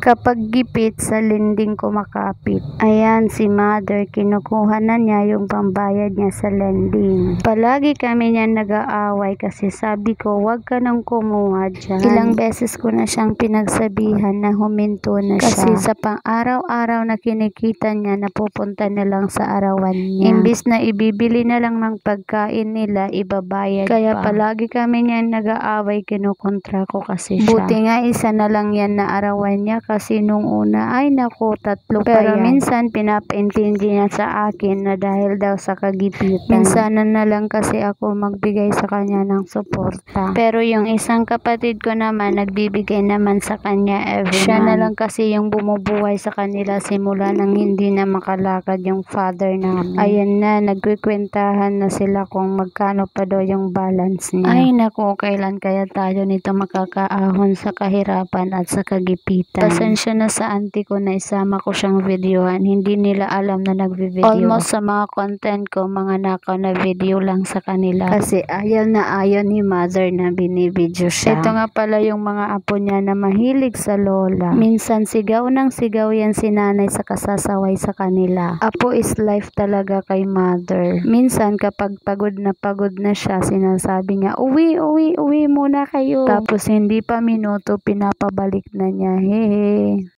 Kapag gipit sa lending kumakapit. Ayan si mother, kinukuha na niya yung pambayad niya sa lending. Palagi kami niyan nag-aaway kasi sabi ko wag ka nang kumuha dyan. Ilang beses ko na siyang pinagsabihan na huminto na siya. Kasi sa pang-araw-araw na kinikita niya napupunta na lang sa arawan niya. Imbis na ibibili na lang ng pagkain nila, ibabayad kaya pa. Palagi kami niyan nag-aaway, kinukontra ko kasi siya. Buti nga isa na lang yan na arawan niya kasi nung una ay naku 3 pa yan. Pero minsan pinapaintindi niya sa akin na dahil daw sa kagipitan. Minsan na lang kasi ako magbigay sa kanya ng suporta. Pero yung isang kapatid ko naman nagbibigay naman sa kanya every month. Siya na lang kasi yung bumubuhay sa kanila simula nang hindi na makalakad yung father namin. Ayan na, nagkikwentahan na sila kung magkano pa daw yung balance niya. Ay naku, kailan kaya tayo nito makakaahon sa kahirapan at sa kagipitan. Pasensya na sa auntie ko na isama ko siyang videohan. Hindi nila alam na nagvi-video. Almost sa mga content ko, mga nakaw na video lang sa kanila. Kasi ayaw ni mother na binibidyo siya. Ito nga pala yung mga apo niya na mahilig sa lola. Minsan sigaw ng sigaw yan si nanay sa kasasaway sa kanila. Apo is life talaga kay mother. Minsan kapag pagod na siya, sinasabi niya, uwi muna kayo. Tapos hindi pa minuto, pinapabalik na niya. Hehe.